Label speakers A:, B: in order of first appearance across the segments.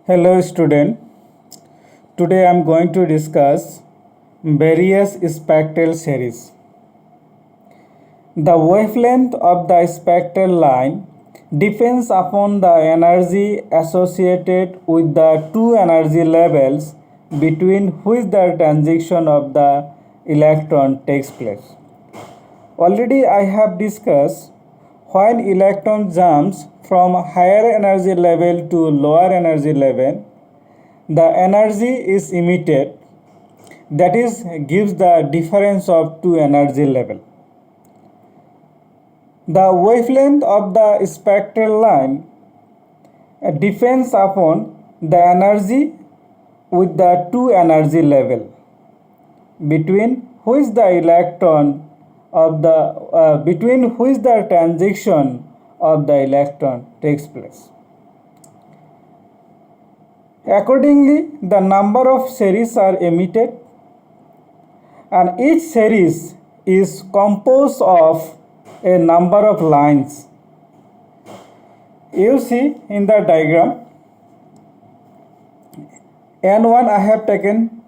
A: Hello student, today I am going to discuss various spectral series. The wavelength of the spectral line depends upon the energy associated with the two energy levels between which the transition of the electron takes place. Already I have discussed when electron jumps from higher energy level to lower energy level, the energy is emitted, that is gives the difference of two energy level. The wavelength of the spectral line depends upon the energy with the two energy level between which the electron of the between which the transition of the electron takes place. Accordingly, the number of series are emitted, and each series is composed of a number of lines. You see in the diagram, N1 I have taken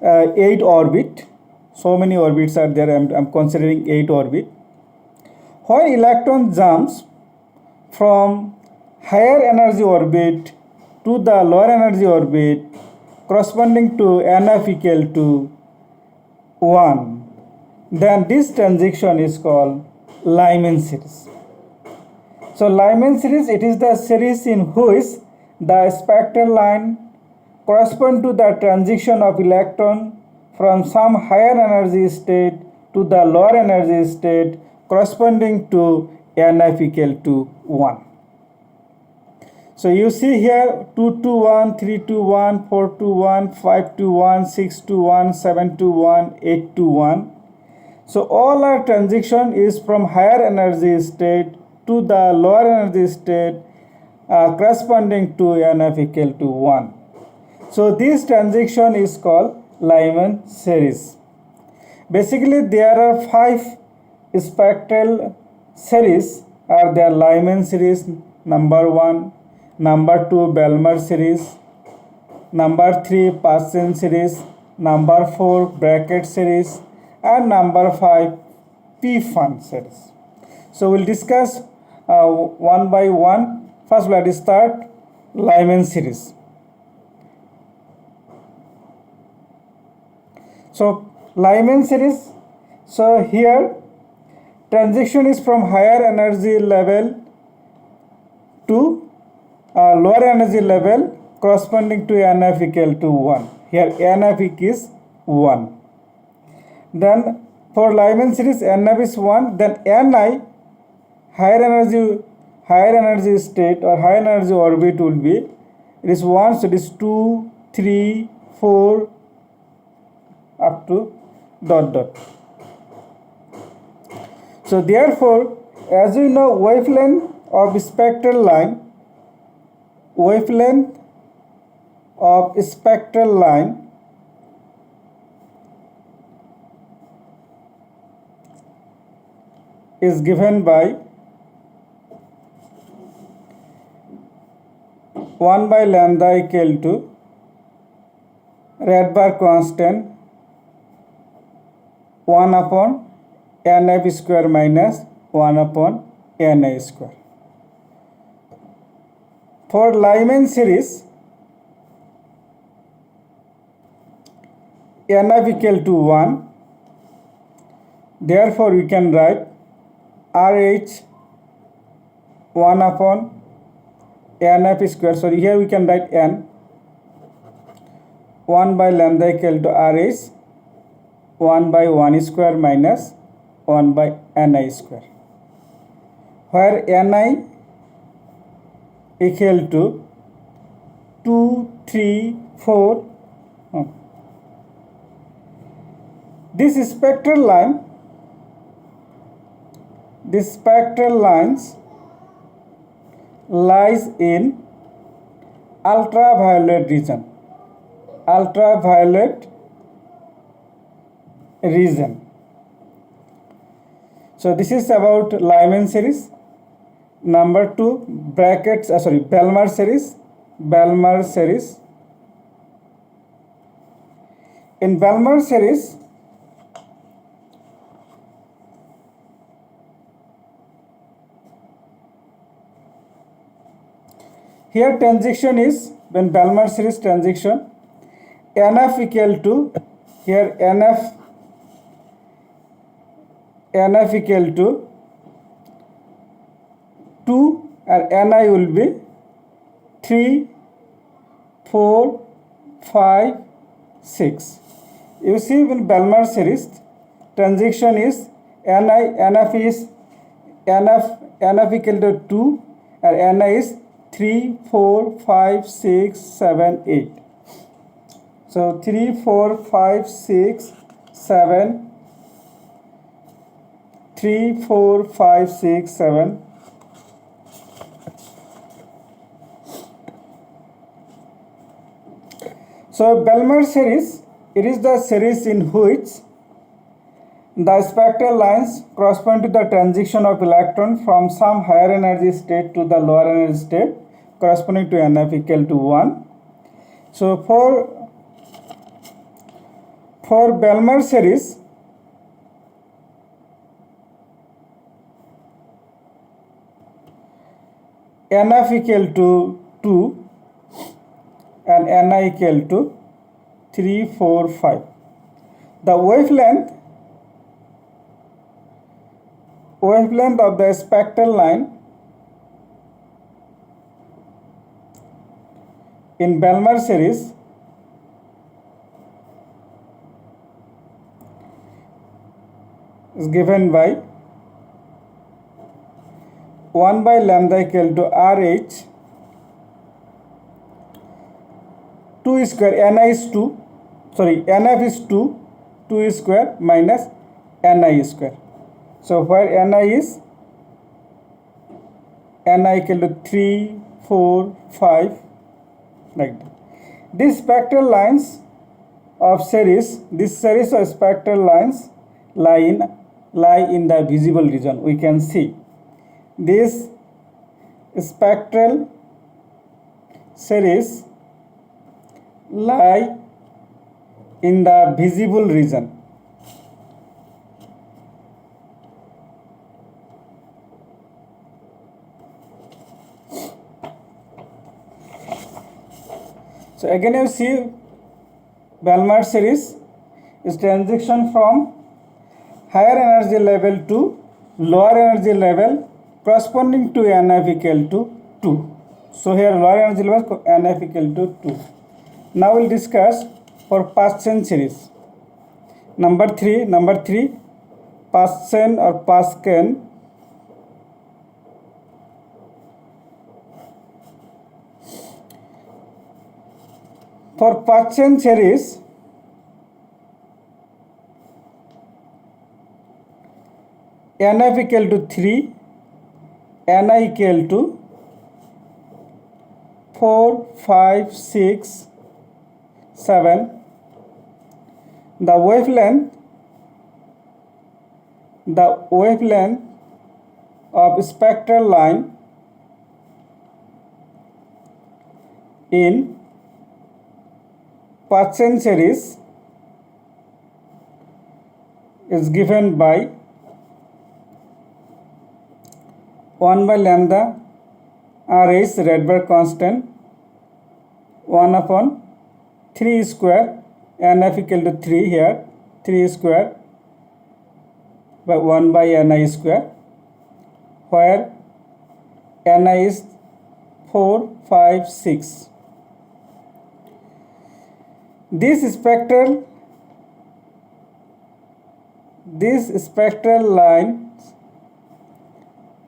A: 8 orbit. So many orbits are there. I'm considering 8 orbit. When electron jumps from higher energy orbit to the lower energy orbit corresponding to NF equal to 1, then this transition is called Lyman series. So Lyman series, it is the series in which the spectral line correspond to the transition of electron from some higher energy state to the lower energy state corresponding to NF equal to 1. So you see here 2 to 1, 3 to 1, 4 to 1, 5 to 1, 6 to 1, 7 to 1, 8 to 1. So all our transition is from higher energy state to the lower energy state corresponding to NF equal to 1. So this transition is called Lyman series. Basically there are 5 spectral series are there: Lyman series number 1, number 2 Balmer series, number 3 Paschen series, number 4 Brackett series, and number 5 P-Fun series. So we'll discuss one by one. First let us start Lyman series. So Lyman series, so here transition is from higher energy level to lower energy level corresponding to NF equal to 1. Here NF is 1. Then for Lyman series NF is 1, then Ni higher energy state or higher energy orbit will be, it is 1, so it is 2, 3, 4 up to ... So therefore, as we know, wavelength of spectral line is given by 1 by lambda equal to Rydberg constant 1 upon NF square minus 1 upon Na square. For Lyman series, NF equal to 1, therefore we can write RH 1 upon NF square. So here we can write N 1 by lambda equal to RH 1 by 1 square minus 1 by Ni square, where Ni equal to 2, 3, 4. This spectral lines lies in ultraviolet region. So this is about Lyman series. Number 2 Balmer series. Balmer series. In Balmer series, here transaction is, when Balmer series transaction, NF equal to, here NF equal to 2 and Ni will be 3, 4, 5, 6. You see, in Balmer series transaction is NF equal to 2 and Ni is 3, 4, 5, 6, 7, 8. So 3, 4, 5, 6, 7, 3, 4, 5, 6, 7. So Balmer series, it is the series in which the spectral lines correspond to the transition of electron from some higher energy state to the lower energy state corresponding to NF equal to 1. So for Balmer series, NF equal to 2 and Ni equal to 3, 4, 5. The wavelength of the spectral line in Balmer series is given by 1 by lambda equal to RH 2 square, Ni is 2, sorry, NF is 2, 2 square minus Ni square. So where Ni is, Ni equal to 3, 4, 5, like that. These spectral lines of series, this series of spectral lines lie in the visible region. We can see this spectral series lie in the visible region. So again you see Balmer series is transition from higher energy level to lower energy level corresponding to NF equal to 2. So here lower energy level NF equal to 2. Now we'll discuss for Paschen series. Number 3, Paschen or Pasken. For Paschen series, NF equal to 3, Ni equal to 4, 5, 6, 7. The wavelength of spectral line in Paschen series is given by 1 by lambda RH Rydberg constant 1 upon 3 square NF equal to 3 here 3 square by 1 by Ni square, where Ni is 4, 5, 6. These spectral lines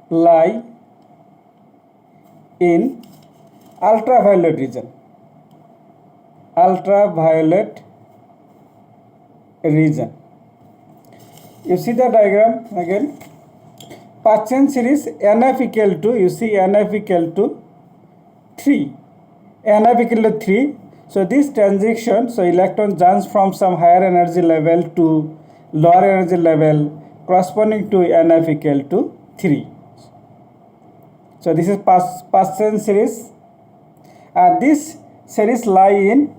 A: lie in ultraviolet region. You see the diagram again. Paschen series NF equal to, you see NF equal to 3. NF equal to 3. So this transition, so electron jumps from some higher energy level to lower energy level corresponding to NF equal to 3. So this is Paschen series. This series lie in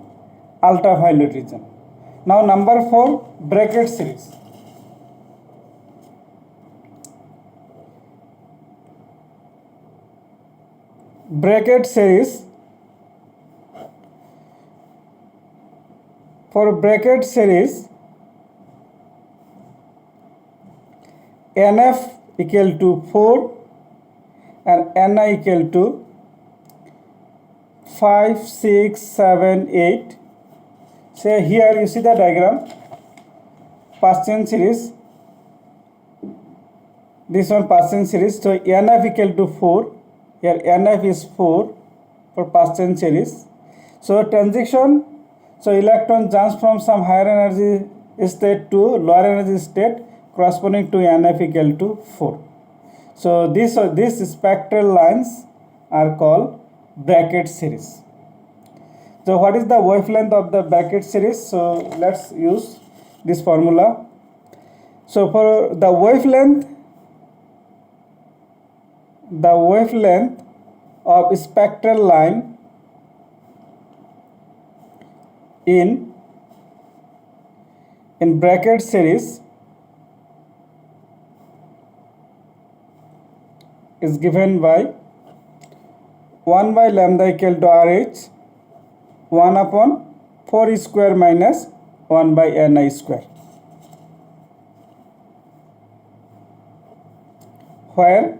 A: ultraviolet region. Now number 4, bracket series. Bracket series. For bracket series, NF equal to 4 and NI equal to 5, 6, 7, 8. So here you see the diagram, Paschen series. This one Paschen series. So NF equal to 4. Here NF is 4 for Paschen series. So transition. So electron jumps from some higher energy state to lower energy state corresponding to NF equal to 4. So these spectral lines are called bracket series. So what is the wavelength of the bracket series? So let's use this formula. So for the wavelength of spectral line in bracket series is given by 1 by lambda equal to RH 1 upon 4 square minus 1 by Ni square, where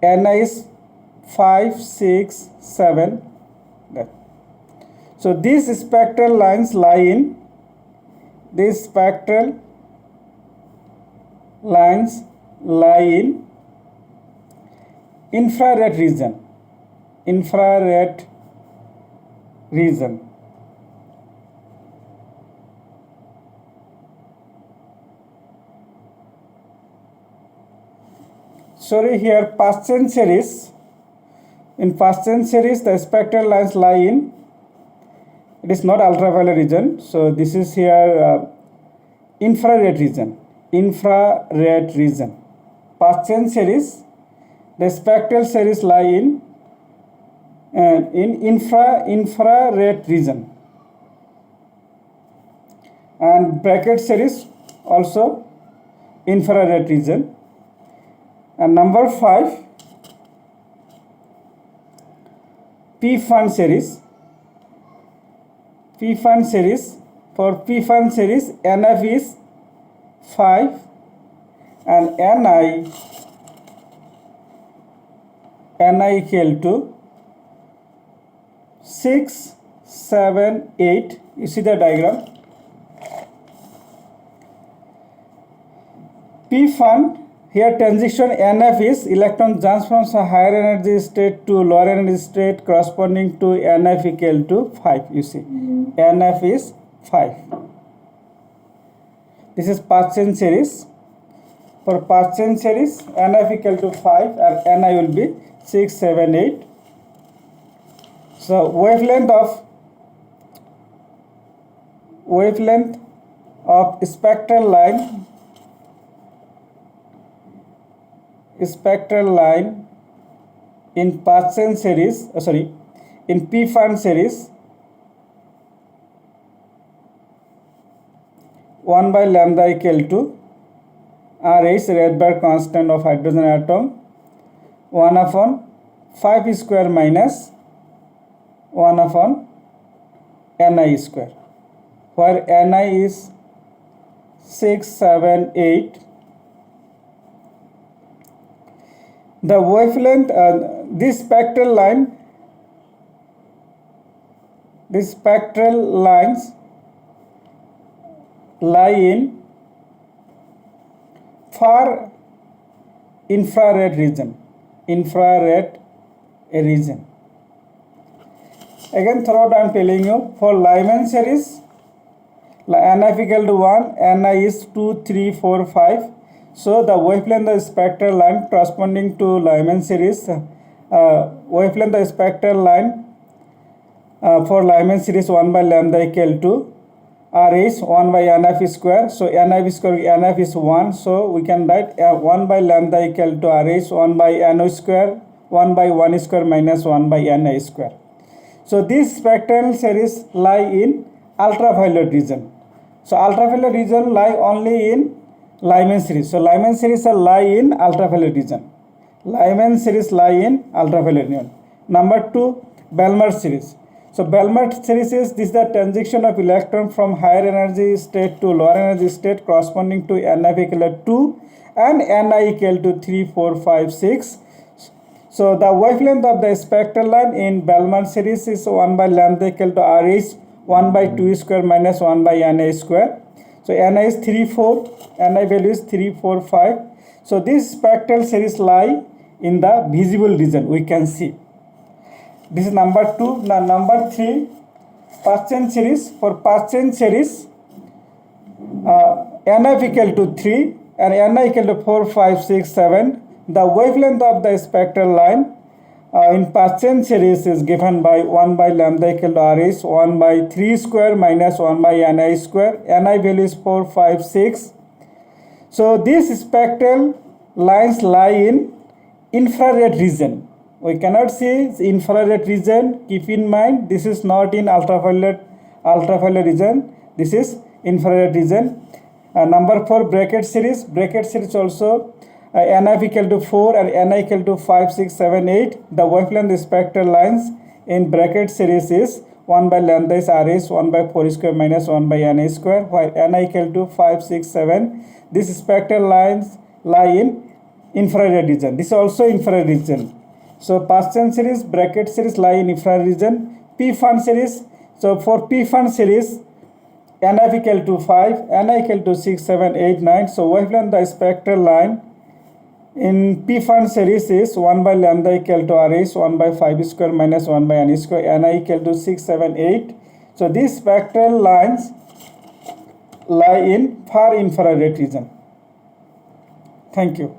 A: Ni is 5, 6, 7. So these spectral lines lie in infrared region. Sorry, here Paschen series. In Paschen series, the spectral lines lie in, it is not ultraviolet region. So this is here infrared region. Paschen series, the spectral series lie in infrared region, and bracket series also infrared region. And number 5, P-Fan series. For P-Fan series, NF is 5 and Ni equal to 6, 7, 8. You see the diagram. P-Fan, here transition NF is electron jumps from some higher energy state to lower energy state corresponding to NF equal to 5. You see, NF is 5. This is Paschen series. For Paschen series, NF equal to 5 and Ni will be 6, 7, 8. So wavelength of spectral line in Paschen series, in P-Fan series, 1 by lambda equal to RH, Rydberg constant of hydrogen atom, 1 upon 5 square minus 1 upon Ni square, where Ni is 6, 7, 8. The wavelength, this spectral lines lie in far infrared region. Again, throughout I am telling you, for Lyman series, NF equal to 1, Ni is 2, 3, 4, 5. So the wavelength of the spectral line corresponding to Lyman series, wavelength of the spectral line for Lyman series 1 by lambda equal to RH 1 by NF square. So NF is 1. So we can write 1 by lambda equal to RH 1 by NO square, 1 by 1 square minus 1 by Ni square. So these spectral series lie in ultraviolet region. So ultraviolet region lie only in Lyman series. So Lyman series lie in ultraviolet region. Lyman series lie in ultraviolet region. Number 2, Balmer series. So Balmer series is the transition of electron from higher energy state to lower energy state corresponding to Ni equal to 2 and Ni equal to 3, 4, 5, 6. So the wavelength of the spectral line in Balmer series is 1 by lambda equal to R is 1 by 2 square minus 1 by Ni square. So Ni is 3, 4, Ni value is 3, 4, 5. So this spectral series lie in the visible region, we can see. This is number 2. Now number 3, Parsen series. For Parsen series, NF equal to 3 and Ni equal to 4, 5, 6, 7. The wavelength of the spectral line in Parsen series is given by 1 by lambda equal to R is 1 by 3 square minus 1 by Ni square. Ni value is 4, 5, 6. So these spectral lines lie in infrared region. We cannot see infrared region. Keep in mind, this is not in ultraviolet region. This is infrared region. Number 4, bracket series. Bracket series also NF equal to 4 and Ni equal to 5, 6, 7, 8. The wavelength spectral lines in bracket series is 1 by lambda is R is 1 by 4 square minus 1 by Ni square, while Ni equal to 5, 6, 7. These spectral lines lie in infrared region. This is also infrared region. So Parsen series, bracket series lie in infrared region. P-Fan series. So for P-Fan series, NF equal to 5, Ni equal to 6, 7, 8, 9. So wavelength the spectral line in P-Fan series is 1 by lambda equal to R is 1 by 5 square minus 1 by Ni square, Ni equal to 6, 7, 8. So these spectral lines lie in far infrared region. Thank you.